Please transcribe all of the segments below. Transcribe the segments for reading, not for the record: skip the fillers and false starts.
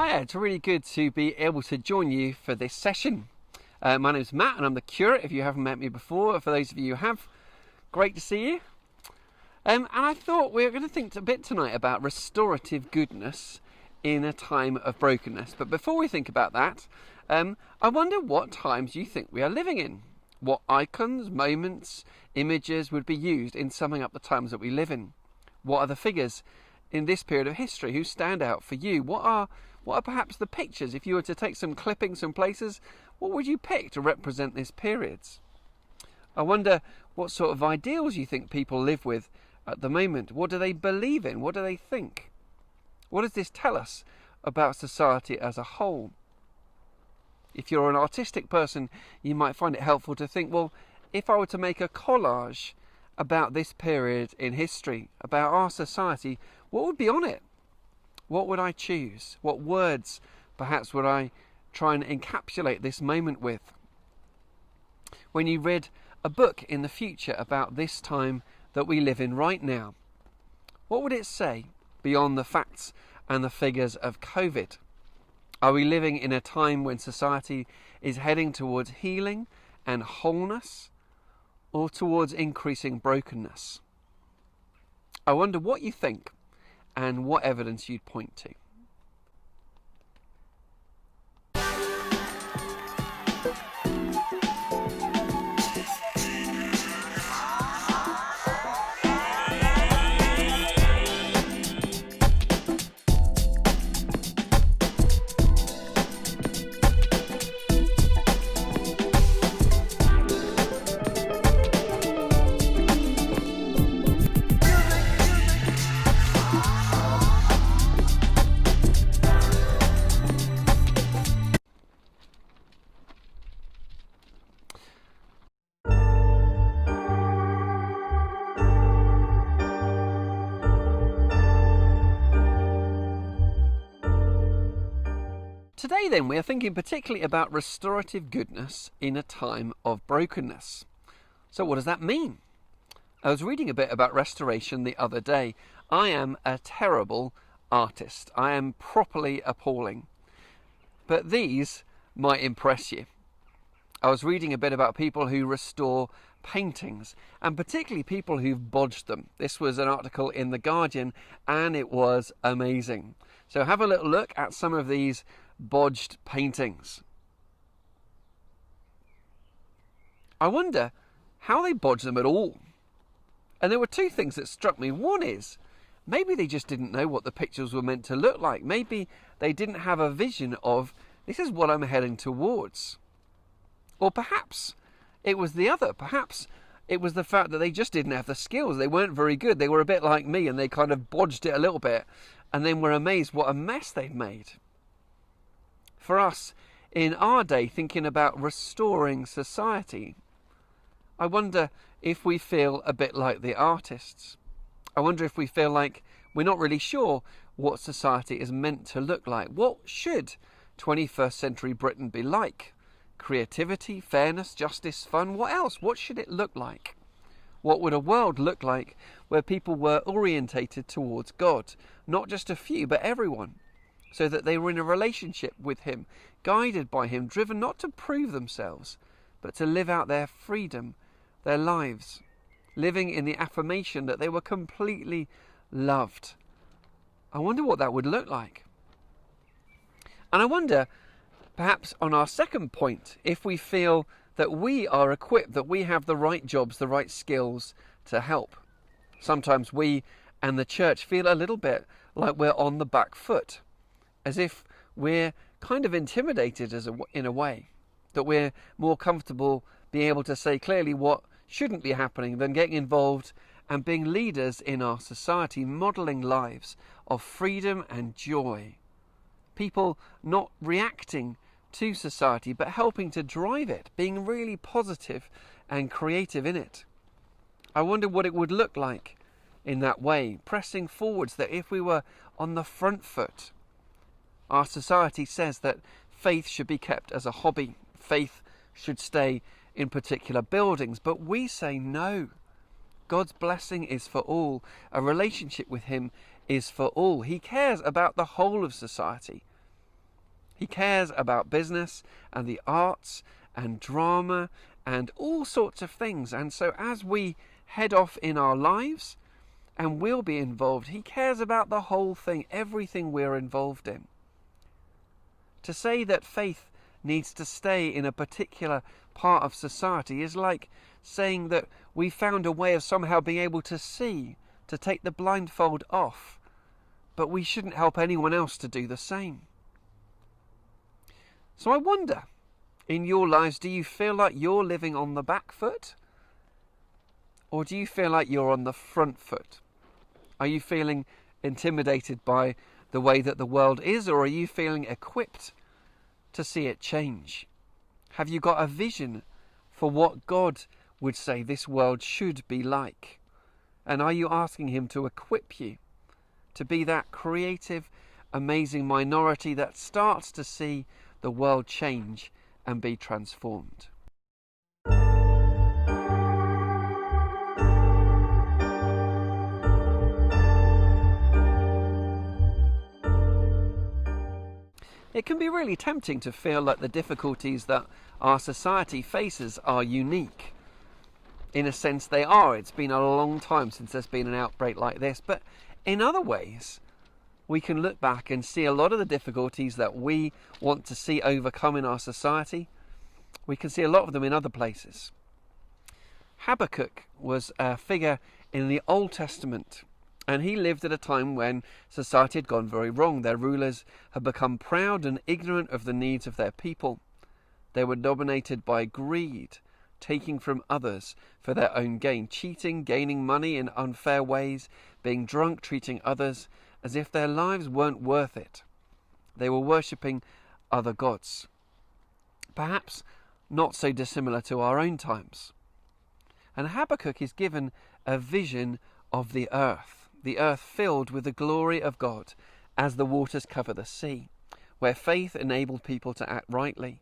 Hi, it's really good to be able to join you for this session. My name's Matt and I'm the curate, if you haven't met me before. For those of you who have, great to see you. And I thought we were going to think a bit tonight about restorative goodness in a time of brokenness. But before we think about that, I wonder what times you think we are living in. What icons, moments, images would be used in summing up the times that we live in? What are the figures in this period of history who stand out for you? What are perhaps the pictures? If you were to take some clippings from places, what would you pick to represent this period? I wonder what sort of ideals you think people live with at the moment. What do they believe in? What do they think? What does this tell us about society as a whole? If you're an artistic person, you might find it helpful to think, well, if I were to make a collage about this period in history, about our society, what would be on it? What would I choose? What words perhaps would I try and encapsulate this moment with? When you read a book in the future about this time that we live in right now, what would it say beyond the facts and the figures of COVID? Are we living in a time when society is heading towards healing and wholeness, or towards increasing brokenness? I wonder what you think and what evidence you'd point to. Today then, we are thinking particularly about restorative goodness in a time of brokenness. So what does that mean? I was reading a bit about restoration the other day. I am a terrible artist. I am properly appalling. But these might impress you. I was reading a bit about people who restore paintings, and particularly people who've bodged them. This was an article in The Guardian, and it was amazing. So have a little look at some of these bodged paintings. I wonder how they bodged them at all. And there were two things that struck me. One is, maybe they just didn't know what the pictures were meant to look like. Maybe they didn't have a vision of, this is what I'm heading towards. Or perhaps it was the other. Perhaps it was the fact that they just didn't have the skills. They weren't very good. They were a bit like me, and they kind of bodged it a little bit and then were amazed what a mess they'd made. For us, in our day, thinking about restoring society, I wonder if we feel a bit like the artists. I wonder if we feel like we're not really sure what society is meant to look like. What should 21st century Britain be like? Creativity, fairness, justice, fun, what else? What should it look like? What would a world look like where people were orientated towards God? Not just a few, but everyone. So that they were in a relationship with him, guided by him, driven not to prove themselves, but to live out their freedom, their lives, living in the affirmation that they were completely loved. I wonder what that would look like. And I wonder, perhaps on our second point, if we feel that we are equipped, that we have the right jobs, the right skills to help. Sometimes we and the church feel a little bit like we're on the back foot, as if we're kind of intimidated in a way, that we're more comfortable being able to say clearly what shouldn't be happening than getting involved and being leaders in our society, modelling lives of freedom and joy. People not reacting to society, but helping to drive it, being really positive and creative in it. I wonder what it would look like in that way, pressing forwards, that if we were on the front foot. Our society says that faith should be kept as a hobby. Faith should stay in particular buildings. But we say no. God's blessing is for all. A relationship with him is for all. He cares about the whole of society. He cares about business and the arts and drama and all sorts of things. And so as we head off in our lives, and we'll be involved, he cares about the whole thing, everything we're involved in. To say that faith needs to stay in a particular part of society is like saying that we found a way of somehow being able to see, to take the blindfold off, but we shouldn't help anyone else to do the same. So I wonder, in your lives, do you feel like you're living on the back foot? Or do you feel like you're on the front foot? Are you feeling intimidated by the way that the world is, or are you feeling equipped to see it change? Have you got a vision for what God would say this world should be like? And are you asking him to equip you to be that creative, amazing minority that starts to see the world change and be transformed? It can be really tempting to feel like the difficulties that our society faces are unique. In a sense, they are. It's been a long time since there's been an outbreak like this. But in other ways, we can look back and see a lot of the difficulties that we want to see overcome in our society. We can see a lot of them in other places. Habakkuk was a figure in the Old Testament, and he lived at a time when society had gone very wrong. Their rulers had become proud and ignorant of the needs of their people. They were dominated by greed, taking from others for their own gain, cheating, gaining money in unfair ways, being drunk, treating others as if their lives weren't worth it. They were worshipping other gods. Perhaps not so dissimilar to our own times. And Habakkuk is given a vision of the earth filled with the glory of God as the waters cover the sea, where faith enabled people to act rightly,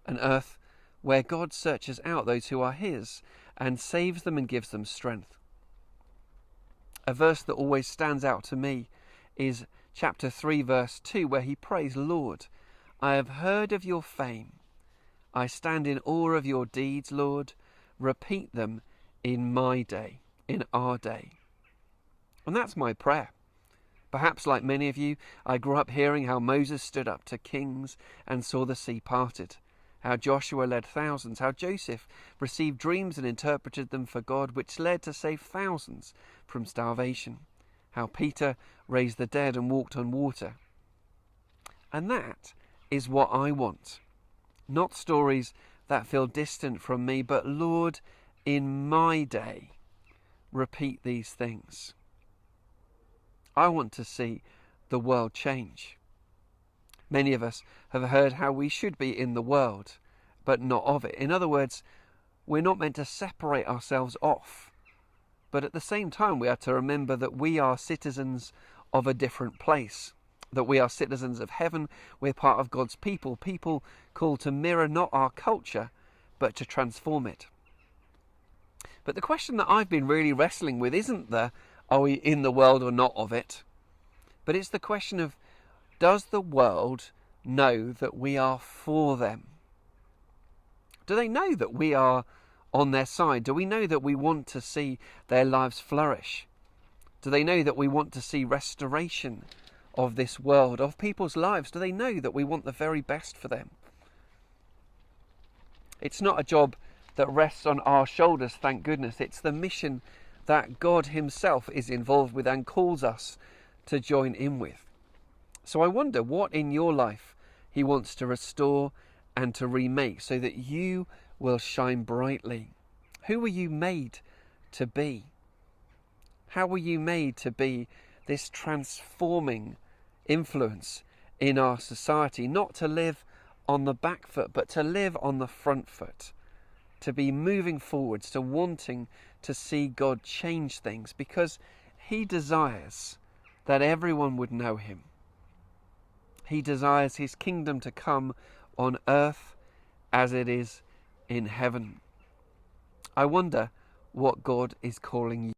an earth where God searches out those who are his and saves them and gives them strength. A verse that always stands out to me is chapter 3 verse 2, where he prays, "Lord, I have heard of your fame. I stand in awe of your deeds, Lord. Repeat them in my day, in our day." And that's my prayer. Perhaps like many of you, I grew up hearing how Moses stood up to kings and saw the sea parted, how Joshua led thousands, how Joseph received dreams and interpreted them for God, which led to save thousands from starvation, how Peter raised the dead and walked on water. And that is what I want. Not stories that feel distant from me, but Lord, in my day, repeat these things. I want to see the world change. Many of us have heard how we should be in the world, but not of it. In other words, we're not meant to separate ourselves off. But at the same time, we are to remember that we are citizens of a different place, that we are citizens of heaven. We're part of God's people, people called to mirror not our culture, but to transform it. But the question that I've been really wrestling with isn't are we in the world or not of it? But it's the question of, does the world know that we are for them? Do they know that we are on their side? Do we know that we want to see their lives flourish? Do they know that we want to see restoration of this world, of people's lives? Do they know that we want the very best for them? It's not a job that rests on our shoulders, thank goodness. It's the mission that God himself is involved with and calls us to join in with. So I wonder what in your life he wants to restore and to remake so that you will shine brightly. Who were you made to be? How were you made to be this transforming influence in our society? Not to live on the back foot, but to live on the front foot. To be moving forwards, to wanting to see God change things, because he desires that everyone would know him. He desires his kingdom to come on earth as it is in heaven. I wonder what God is calling you.